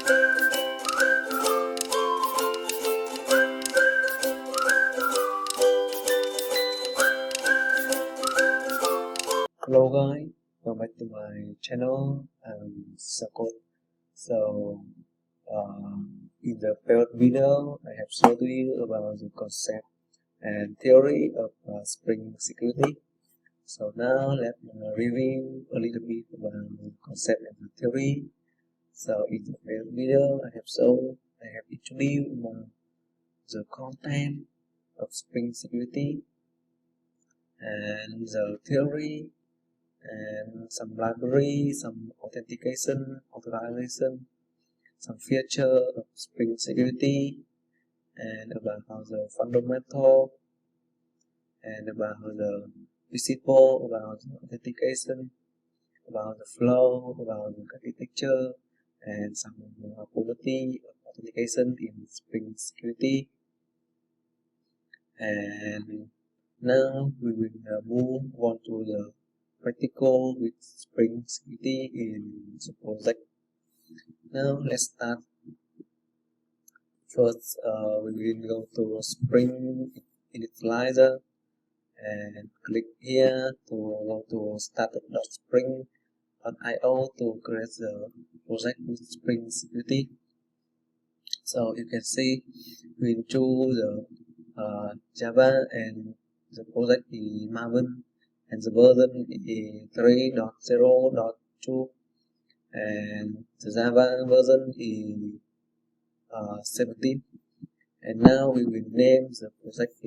Hello guys, welcome back to my channel. I'm Sakot. So in the previous video, I have showed you about the concept and theory of Spring Security. So now let's review a little bit about the concept and the theory. So in the previous video, I have introduced the content of Spring Security and the theory and some library, some authentication, authorization, some feature of Spring Security, and about the fundamental, and about the principle, about the authentication, about the flow, about the architecture, and some quality of authentication in Spring Security. And now we will move on to the practical with Spring Security in the project. Now let's start. First, we will go to Spring Initializer and click here to go to startup.spring.io to create the project with Spring Security. So you can see we choose the Java and the project is Maven and the version is 3.0.2 and the Java version is 17. And now we will name the project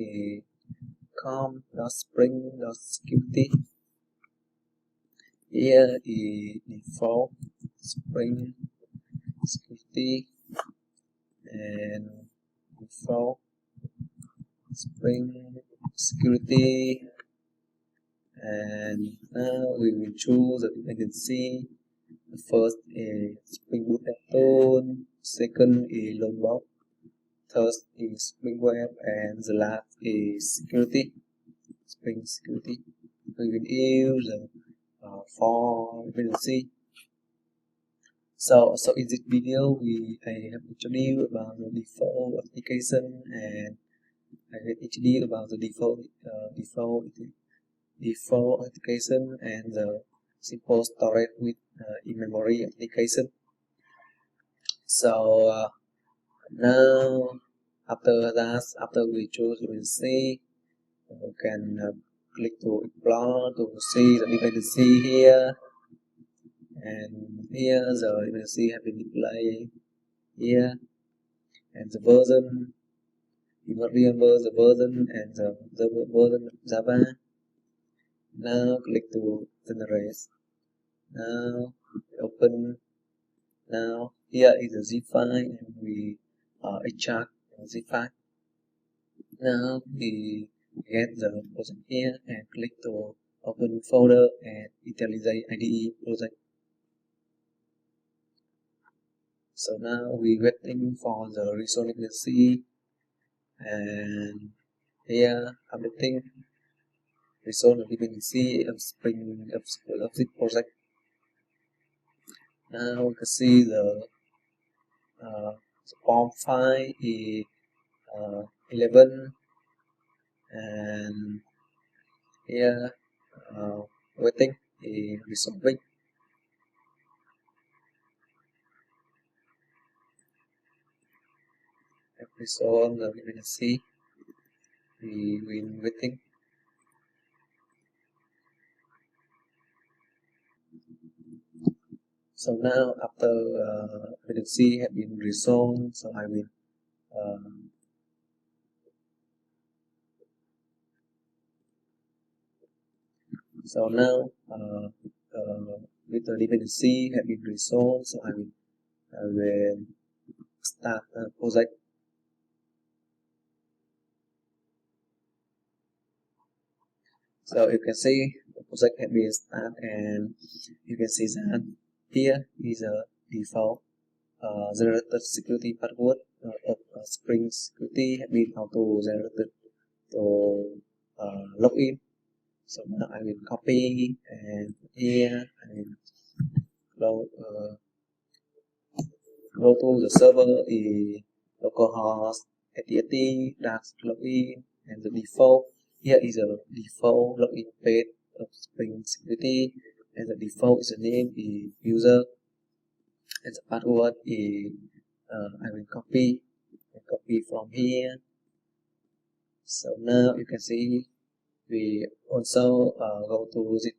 com.spring.security. Here is default Spring Security and default Spring Security. And now we will choose the dependency. The first is Spring Boot Tool, second is Loadbox, third is Spring Web, and the last is Security, Spring Security. We will use the for dependency. So in this video, I have introduced about the default application, and I have introduced about the default application and the simple storage with in-memory application. So now after we choose dependency, we can click to explore to see the dependency here, and here the dependency have been displayed here, and the version you must remember the version and the version of Java. Now click to generate. Now open. Now here is the zip file and we extract the zip file. Now we get the project here and click to open folder and IntelliJ IDE project. So now we waiting for the resolve dependency, and here updating resolve dependency of Spring of this project. Now we can see the form file is 11, and here waiting is resolving. Resolve the dependency, we will waiting. So now after dependency have been resolved, so I will so now with the dependency have been resolved, so I will start a project. So you can see the project has been started, and you can see that here is a default generated security password of Spring Security has been auto generated to login. So now I will copy and here I will go to the server is localhost 8080-login, and the default here is a default login page of Spring Security, and the default is the name is user, and the password is I will copy from here. So now you can see we also go to zip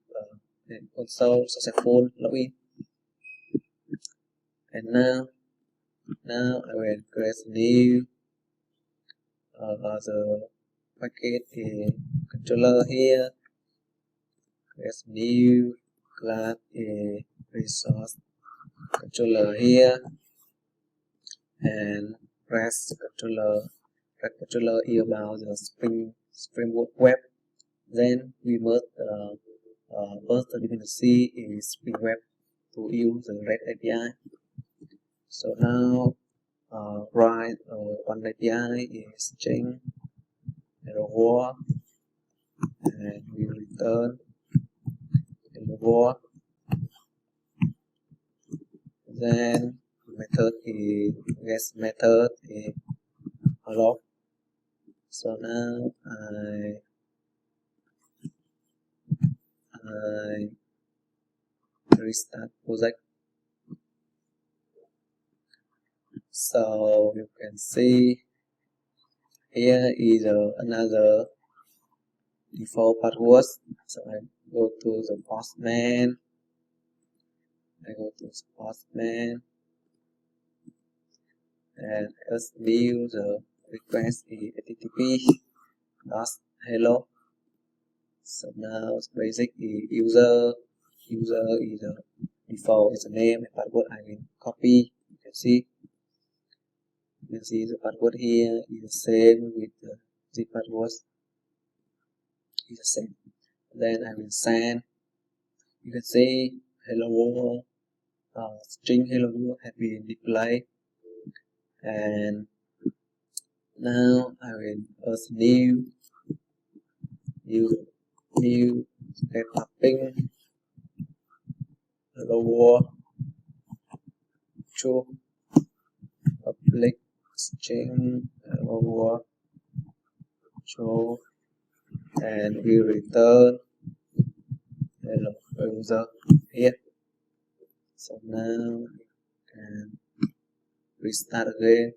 and also successful login, and now I will create new the packet is controller here, create new class a resource controller here, and press controller is about the Springboard web. Then we must first dependency is Spring Web to use the REST API. So now write one API is string hello world, and we return hello world. Then method is guest method is hello. So now I restart project. So you can see here is another default password. So I go to the postman. And as view the request is http://hello. So now basic is user is the default is the name and password. I will copy. You can see the password here is the same with the password is the same. Then I will send. You can see hello world string hello world has been displayed, and now I will add new state mapping hello world true public string hello world true, and we return hello user here. So now we can restart again.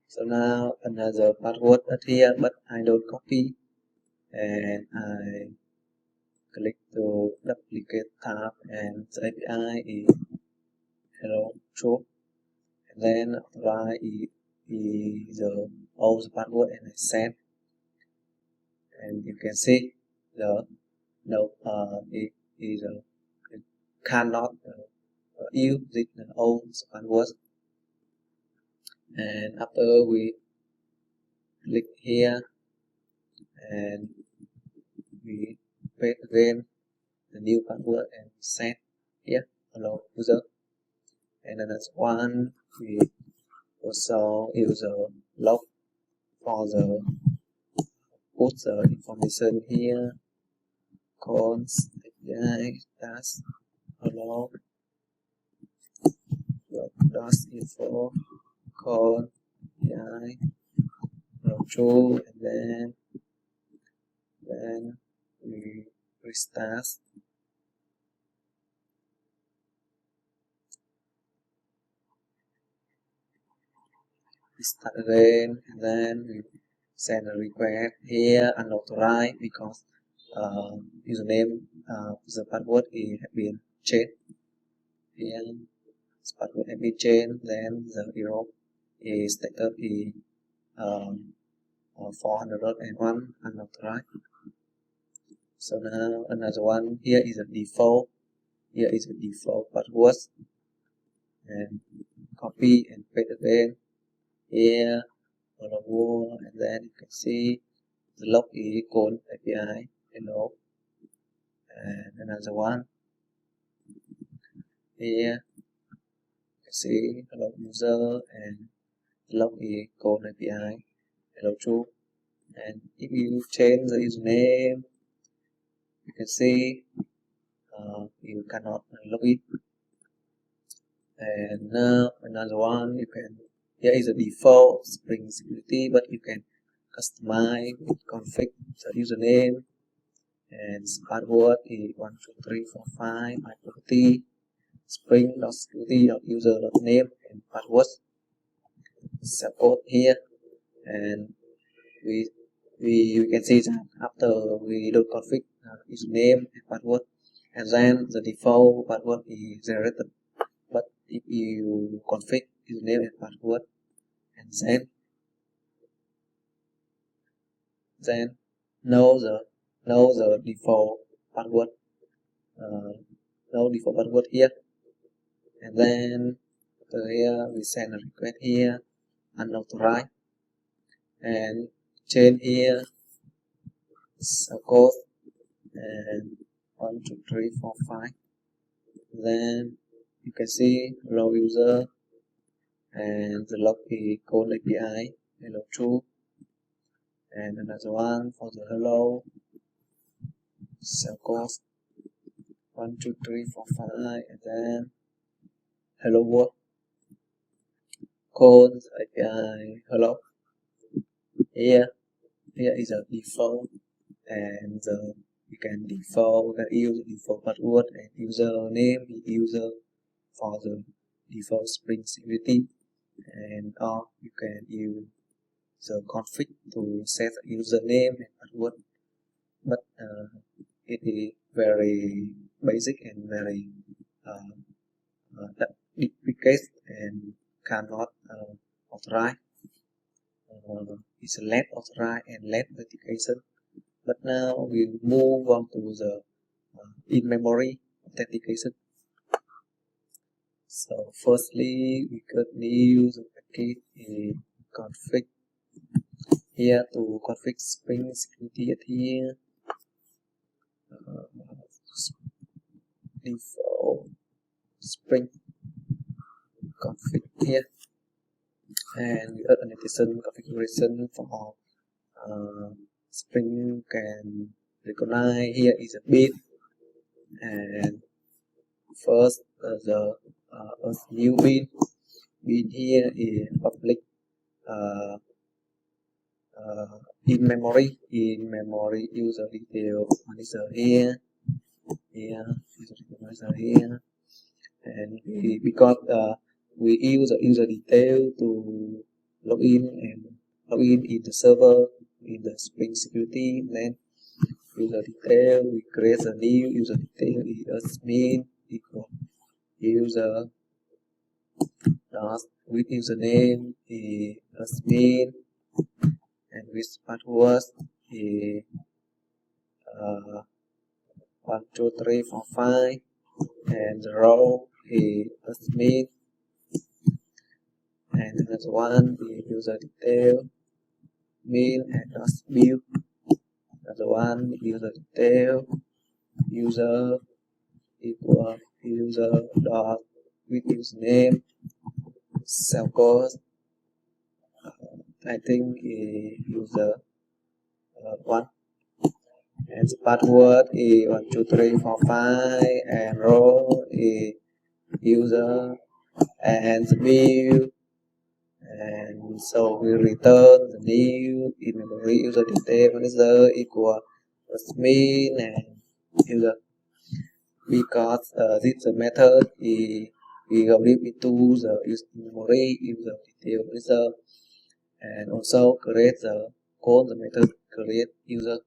So now another password at here, but I don't copy, and I click to duplicate tab, and the API is hello true, and then right is the old password, and I send, and you can see it is it cannot use this old password. And after we click here and we paste again the new password and set here hello user, and then that's one we also use a log for the put the information here const API dash hello dash info code API hello true, and then we restart. Start again, and then we send a request here unauthorized because username the password is have been changed. Here the password has been changed, then the error is stated is 401 unauthorized. So now another one here is a default. Here is a default password, and copy and paste again here hello world, and then you can see the log is called API hello, and another one here you can see hello user, and the log is called API hello true, and if you change the username you can see cannot log in. And now another one, you can, here is a default Spring Security, but you can customize, config the username and password is 12345 property spring.security.user.name and password. Support here, and we can see that after we don't config username and password, and then the default password is generated. But if you config username and password and then know the default password, no default password here, and then here we send a request here unauthorized and change here code and 12345. Then you can see hello user and the log is code API hello true, and another one for the hello code 12345 and then hello world code API hello. Here is a default, and you can use default password and username user for the default Spring Security, and or you can use the config to set username and password. But it is very basic and very duplicate and cannot authorize. It's less authorized and less authentication. But now we move on to the in-memory authentication. So firstly, we could use a package config here to config Spring Security at here. Default Spring config here, and we add annotation configuration for Spring can recognize. Here is a bit, and first the new bin here is public in memory user detail manager here user detail manager here, and because we use the user detail to log in in the server in the Spring Security. Then user detail, we create a new user detail is admin equal user dot with username is admin, and with password is 12345, and the role is admin, and another one is user detail mail and build. Another one user detail user equal user dot with username cell code. I think user one, and the password is 12345, and role is user and the build. And so we return the new in-memory user detail manager equal admin and user, because this method is linked into the in-memory user detail manager, and also create the code the method create user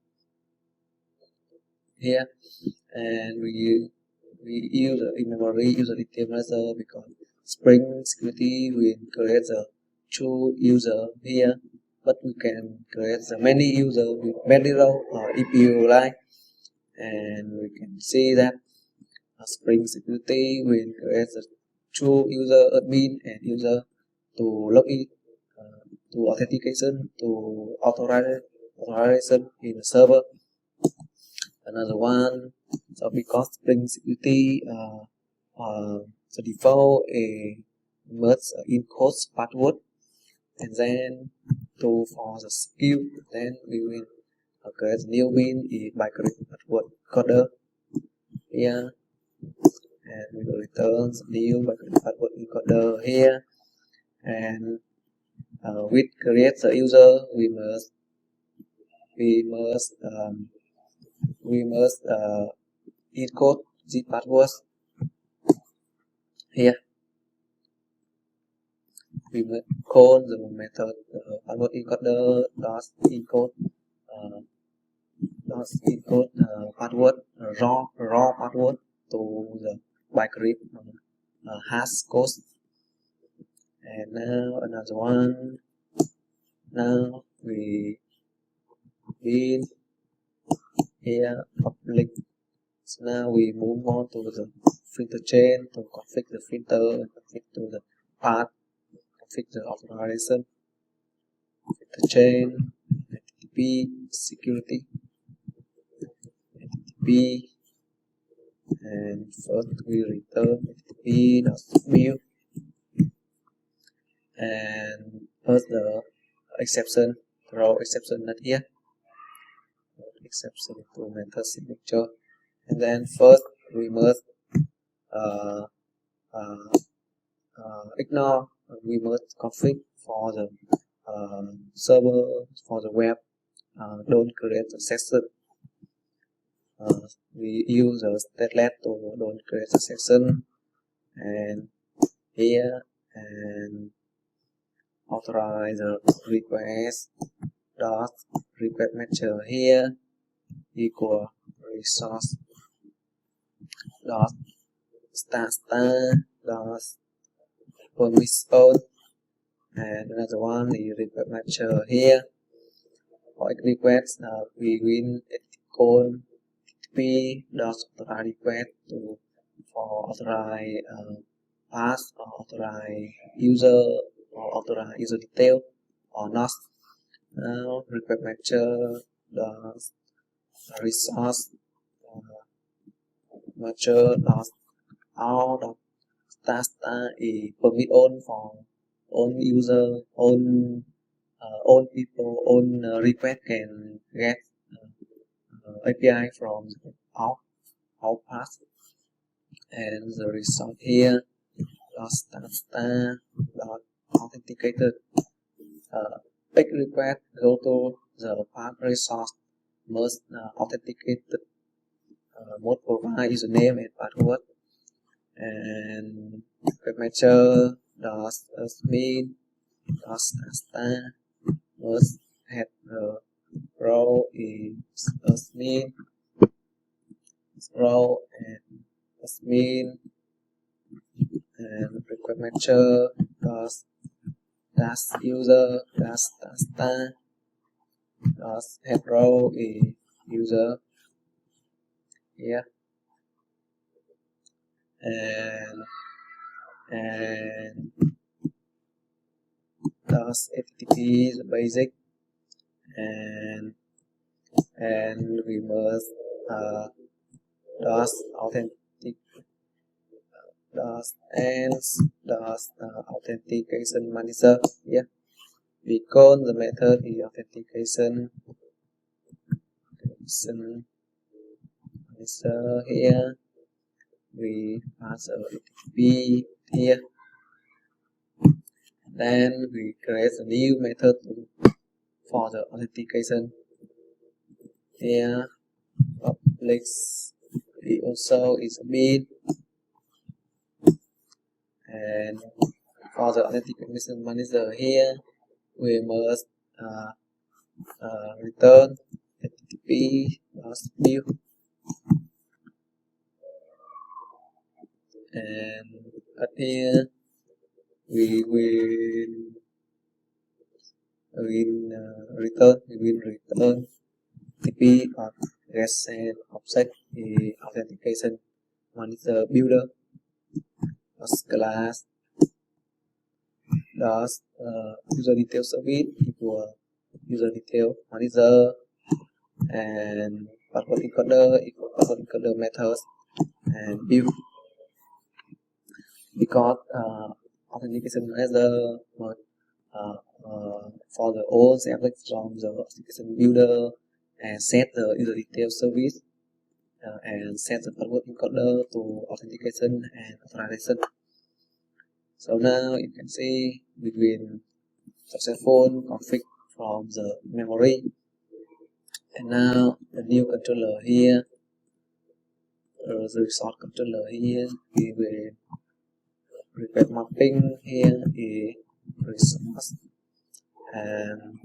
here, and we use the in-memory user detail manager because Spring Security will create the two user here, but we can create the many user with many rows if you like. And we can see that Spring Security will create the two user admin and user to log in, to authentication, to authorization in the server. Another one, so because Spring Security the default merge encode password, and then for the skill, then we will create a new bin by creating password coder here, and we will return the new password encoder here. And with create the user, we must encode the password here. We will call the method password encoder does encode password raw password to the bytecrypt hash code. And now another one. Now we in here public. So now we move on to the filter chain to configure the filter and configure the path, configure the authorization, filter chain, HTTP security, HTTP, and first we return HTTP.build, and first the exception, throw exception not here, exception to method signature, and then first we must ignore, we must configure for the server, for the web, don't create a section. We use the stateless to don't create a section, and here and authorize the request dot request manager here equal resource dot star dot permission, and another one the request manager here for request we will encode HTTP dot authorize request to for authorize pass or authorize user or authorize user detail or not. Now request manager does resource manager does out of star is permit on for own user, own people, own request can get API from out pass, and the result here dot authenticated big request go to the path resource must authenticated must provide username and password, and request manager does mean does must have row is mean row and mean, and request manager does user does head row is user here, and does HTTP is basic, and we must does authentic does authentication manager here. We call the method the authentication manager here. We pass a HTTP here. Then we create a new method for the authentication here. Public also is a mean, and for the authentication manager here we must return HTTP.build, and at here we will return TP or reset object the authentication manager builder class does user detail service equal user detail manager, and password encoder equal password encoder methods, and build, because authentication manager for the all object from the authentication builder and set the user detail service, and set the password encoder to authentication and authorization. So now you can see we will successful config from the memory, and now the new controller here, the resort controller here, we will request mapping here is resource, and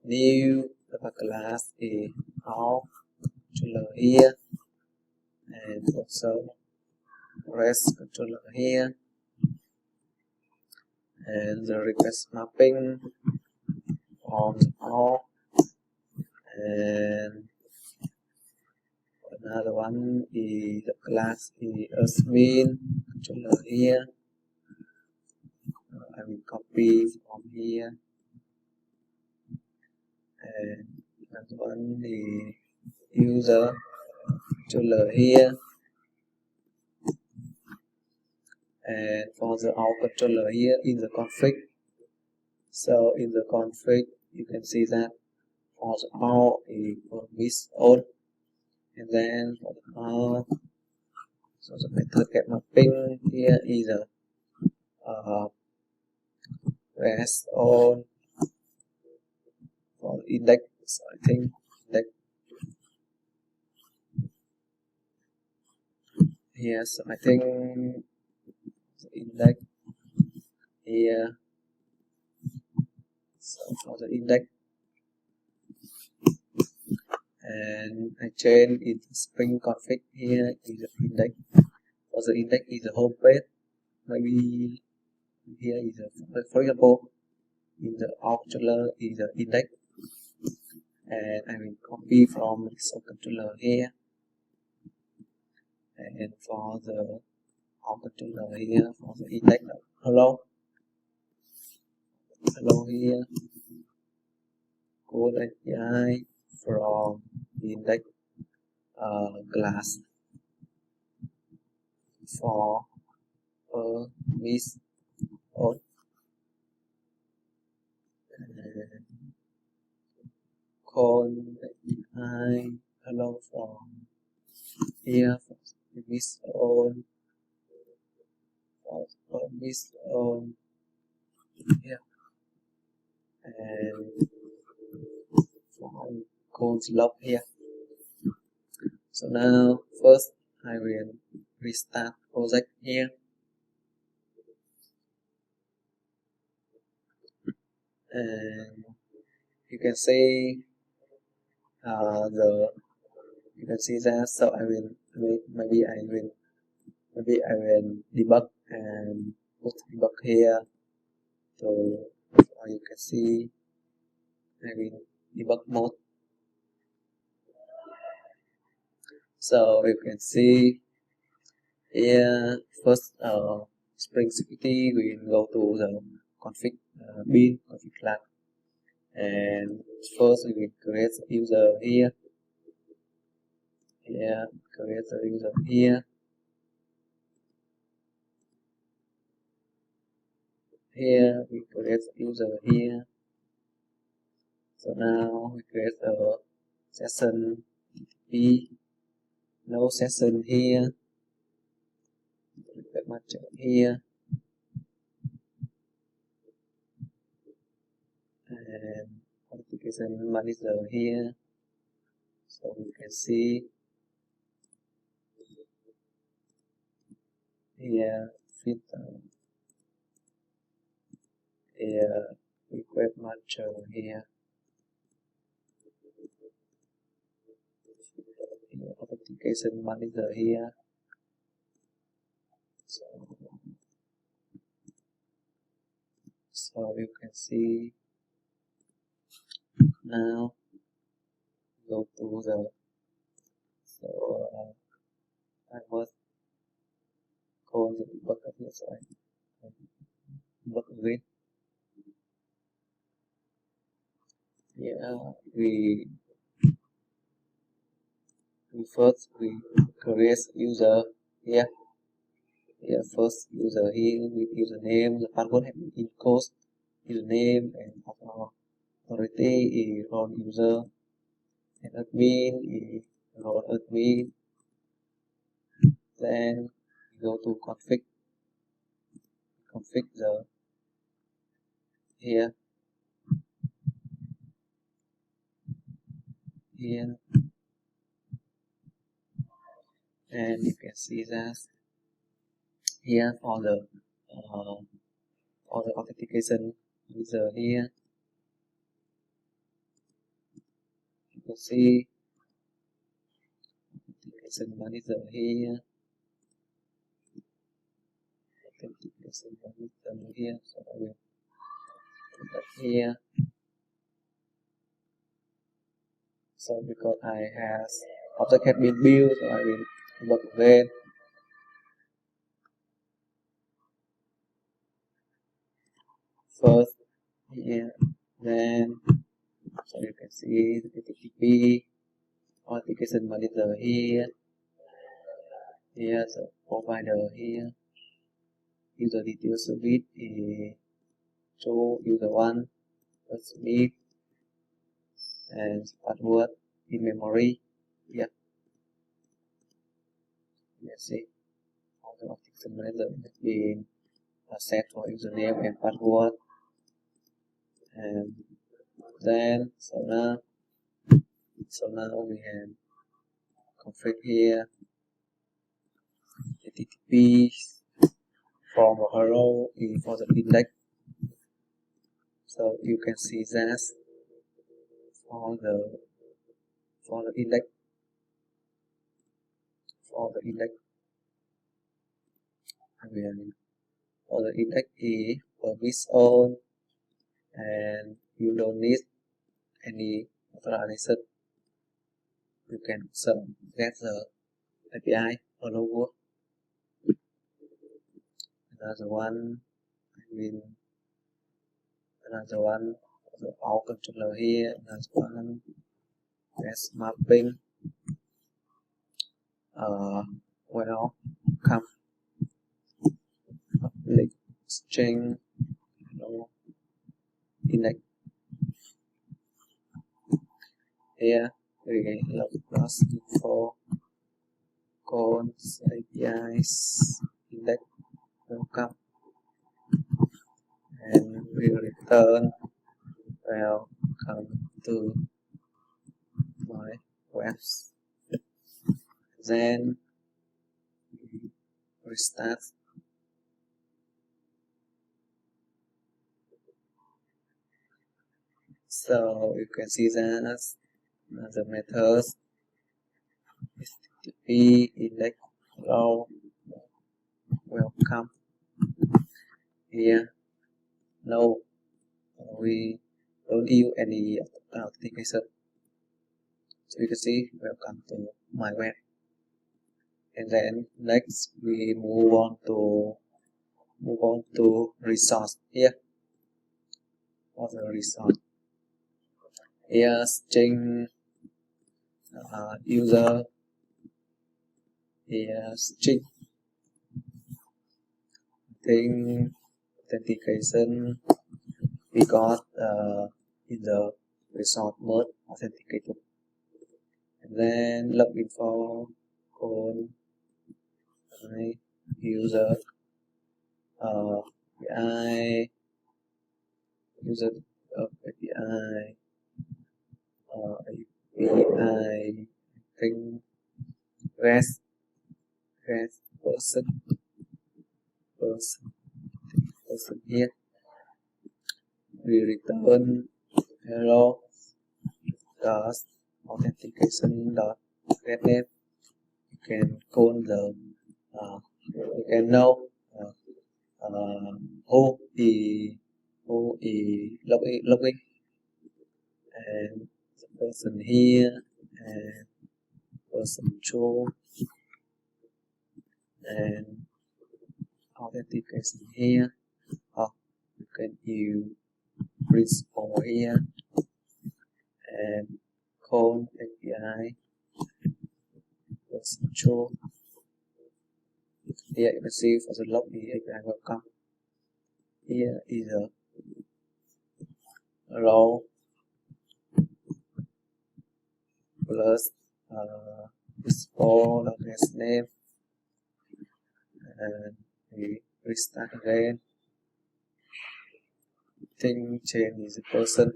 new data class is auth controller here, and also rest controller here, and the request mapping on auth, and another one is the class is admin controller here. I will copy from here, and another one is user controller here, and for the auth controller here in the config. So in the config you can see that for the auth is permiss on, and then for the auth, so the method get mapping here is a rest on. For the index, so I think index here, so I think the index here, so for the index, and I change in Spring config here is the index. For the index is the home page, maybe here is a, for example, in the auth controller is the index, and I will copy from the controller here, and for the auth controller here, for the index, hello here, code API from index class for permiss on, code API hello from here for permiss on, here, and for code log here. So now first I will restart project here, and you can see you can see that. So I will maybe I will debug and put debug here. So you can see I will debug mode. So you can see here first Spring Security, we will go to the config bin config class, and first we will create a user here. Create a user here. Here we create a user here. So now we create a session P, no session here. That much here, and authentication manager here. So we can see here filter here, request matcher here, authentication manager here. So you can see now go to the, so I must call the debugger here, so I debug again. We first we create user here. First user here with username, the password have been encoded, username and authority is role user, and admin is role admin, then go to config the here and you can see that here all the authentication user here. You can see authentication manager here, authentication manager here. So I will put that here. So because object has been built, so I will debug again. First here, then so you can see the HTTP authentication manager here, the provider here, user detail service is show user 1 submit and password in memory. Yeah, you can see all the authentication manager has been set for username and password. And then so now we have config here HTTP from hello is for the index. So you can see that for the index for the index is permission on, and you don't need any authorization. You can get the API all over. Another one, the all controller here. Another one, that's mapping. Welcome public string index. Here we log plus info cons APIs index welcome, and we return welcome to my webs. Then we restart. So you can see that the methods HTTP index hello welcome. Here no, we don't use any authentication. So you can see welcome to my web. And then next we move on to resource here. For the resource here, string user here, string thing authentication we got in the resource mode authenticated. And then login for code user API user of API thing rest person here. We return hello dot authentication dot getName. You can call the you can know who is logging and the person here and person show and authentication here. You can use principal here and call API person show. Here you can see for the login API welcome. Here is a row plus principal name and we restart again. Thing change is a person.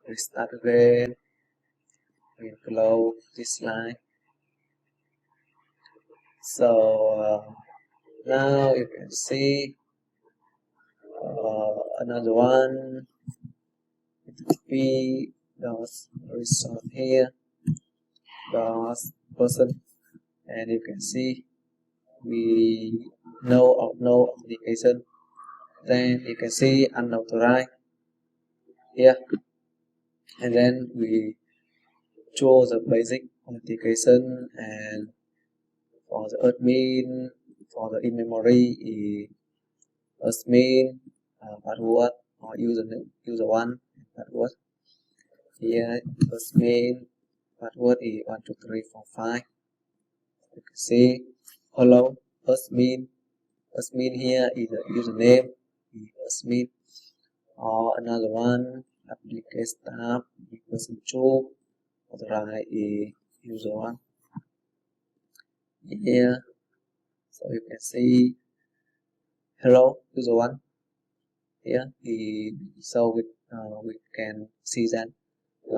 Restart again. We close this line. So now you can see another one. P does result here does person, and you can see we no authentication. Then you can see unauthorized here, and then we chose the basic authentication, and for the admin, for the in memory admin password or username, user1 password. Here admin password is 12345. You can see hello admin. Admin here is the username admin, or another one application staff person 2, authorized is user1 here. So you can see hello user1 here. So we can see that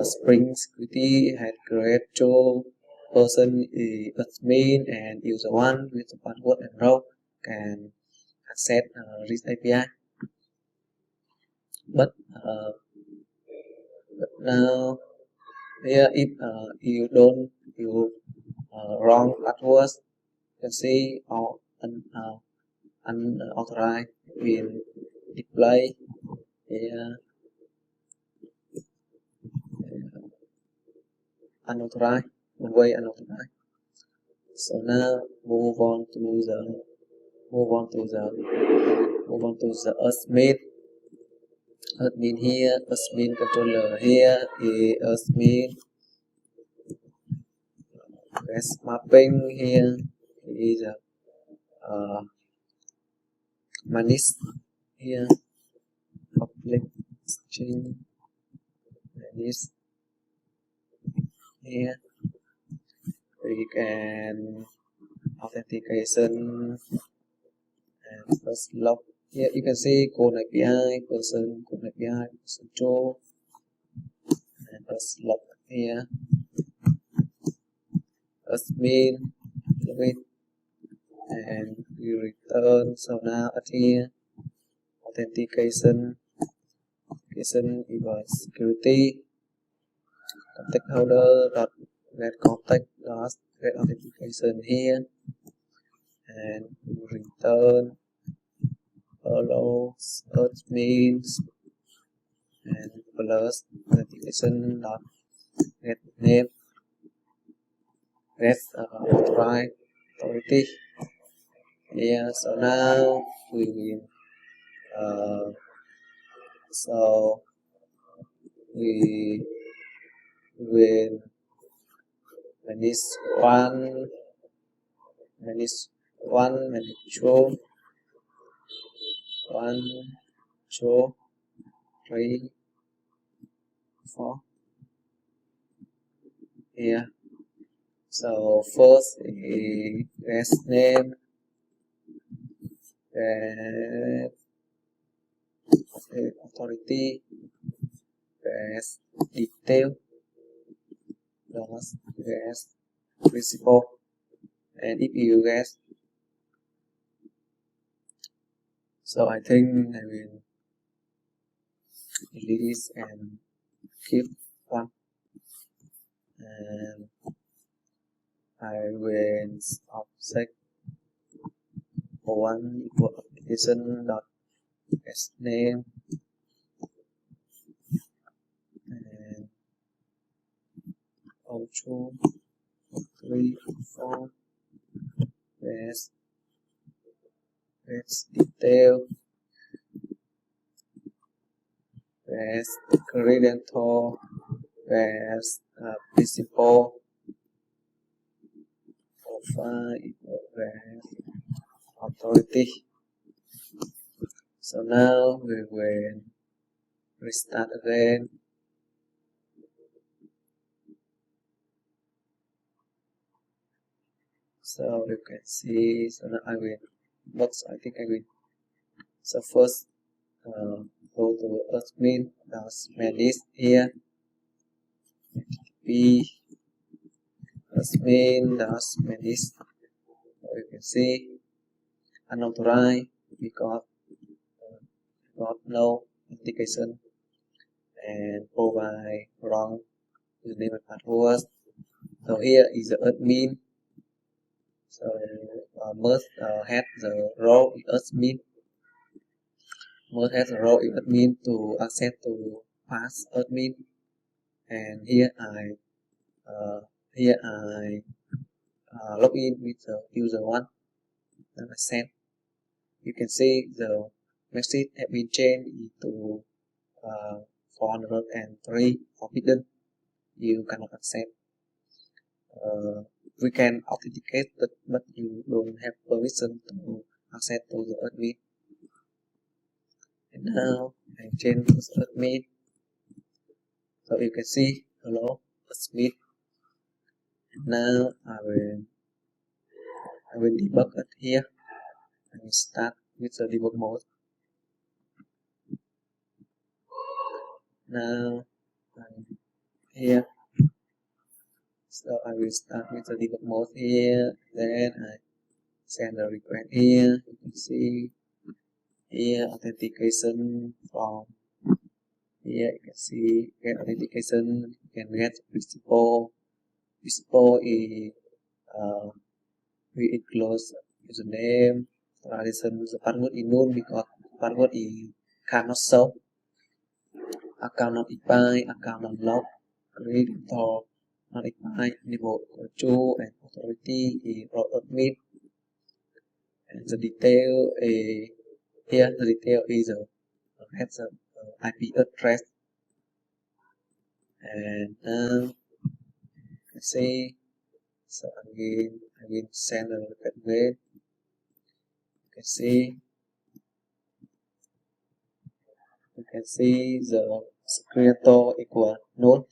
Spring Security had created two person admin and user1 with the password and role can access this API. But now here, if you don't use wrong passwords, you can see all unauthorized will display here. Unauthorized, way unauthorized. So now move on to the admin here, admin controller here is admin. Yes, mapping here is manage here, public string manage here. We can authentication and first log. Here you can see code API, person, code API, person 2, and first log here. Admin, login, and we return. So now at here, authentication equals security, contact holder dot get contact dot get authentication here, and return hello admin and plus authentication dot get name get authorized authority. Yeah, so now we will will manage one, two, 3, 4 here. So first is guest name, authority, guest detail, guest principal, and if you guess. So I think I will delete this and keep one, and I will object one equal application dot guest name and 2, 3, 4 guest detail, guest credential, guest principal, alpha equal guest authority. So now we will restart again. So you can see, so now I will, but I think I will, so first go to admin manage here, be admin manage, so you can see unauthorized because got no authentication and provide wrong username and password. So here is the admin. So must have the role in admin. Must have the role in admin to access to pass admin. And here I log in with the user one. Then I send. You can see the message have been changed to 403 forbidden. You cannot accept. We can authenticate, but you don't have permission to access to the admin. And now I change to admin. So you can see hello admin. And now I will debug it here. I will start with the debug mode. Now here. So I will start with the debug mode here. Then I send the request here. You can see here authentication from here. You can see get authentication. You can get principal. Principal is we enclose username. Tradition the password is known because password is cannot show. Account not expired. Account not locked. Creditor not expired. Enable control and authority is root admin. And the detail is here. The detail is has the IP address. And now you see. So again, I will send a request again. You can see the creator equal node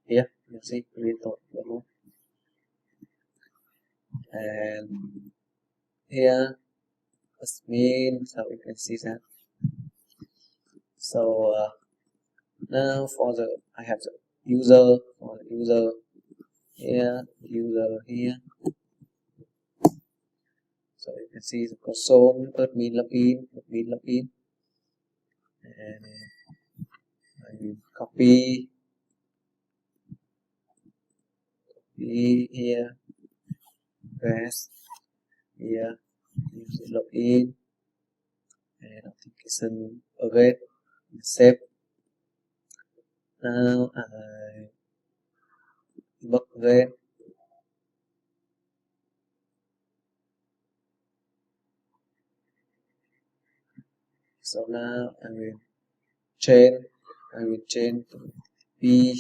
here. You see creator equal node, and here admin. So you can see that. So now for the I have the user for the user here. So you can see the console admin login, and I will copy here, paste here, use login and authentication again, save. Now I debug again. So now I will change to be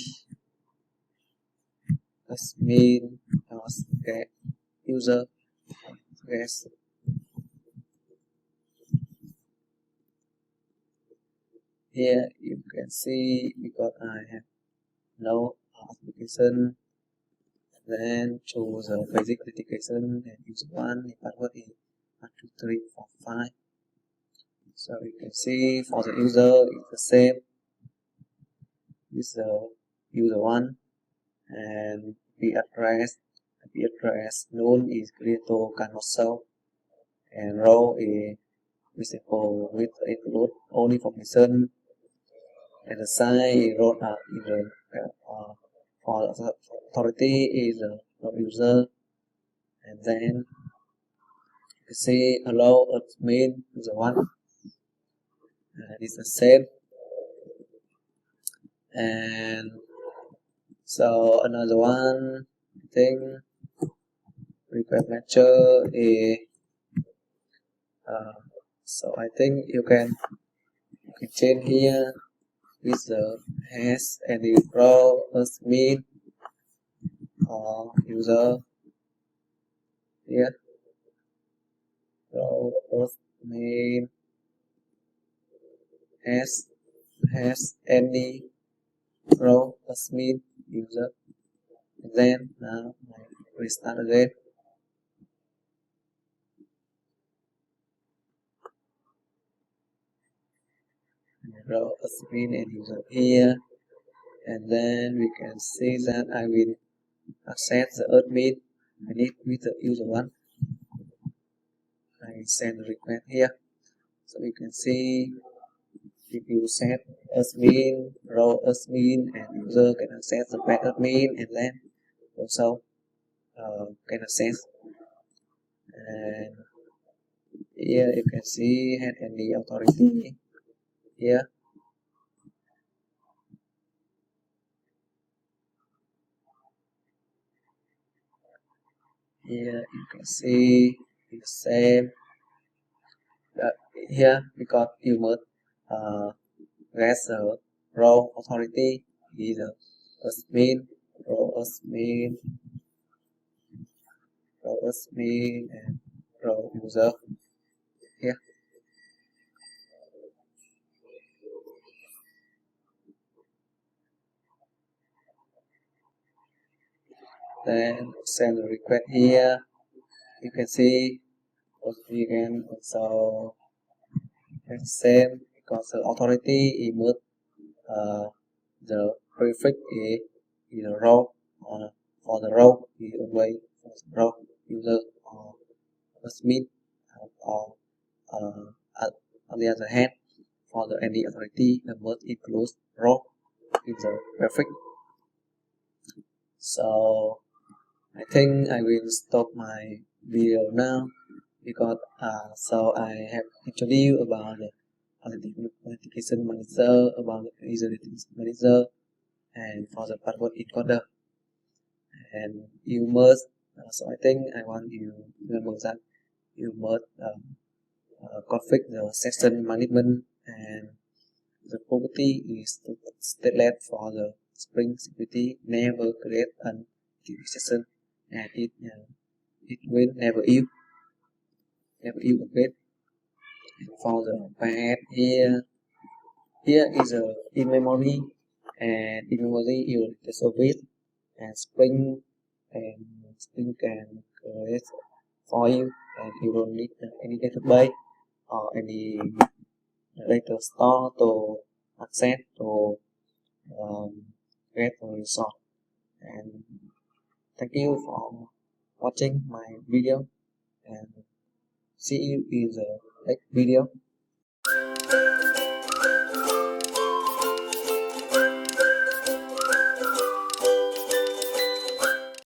admin get user guest. Here you can see because I have no authentication, then choose the basic authentication and use one. The password is 1 2 3 4 5. So you can see for the user it's the same. This is the user one, and IP address known is creator cannot show, and row is visible with include only information, and the size is wrote up in the for the authority is the user, and then you can see allow admin user one, and it's the same. And so another one thing request matcher is so I think you can change here with the hash and the row admin or user here, row admin hash any row admin user, and then now I restart again. role admin and user here, and then we can see that I will access the admin. I need with the user one. I send the request here, so you can see if you set admin, role admin, and user can access the page admin, and then also can access. And here you can see had any authority here. Here you can see the same. Here because you must get the role authority is the admin, role admin, and role user here. Then send the request here. You can see you can also same because the authority is must the prefix is the row for the row is always for the row user or admin or on the other hand for the any authority the must include row in the prefix. So I think I will stop my video now because so I have introduced about the authentication manager, about the user manager, and for the password encoder. And you must so I think I want you remember that you must configure the session management, and the property is stateless for the Spring Security never create an session, and it will never use update. For the path here is a in memory, and in memory you will the service and Spring can create for you, and you don't need any database or any data store to access to get the result. And thank you for watching my video, and see you in the next video.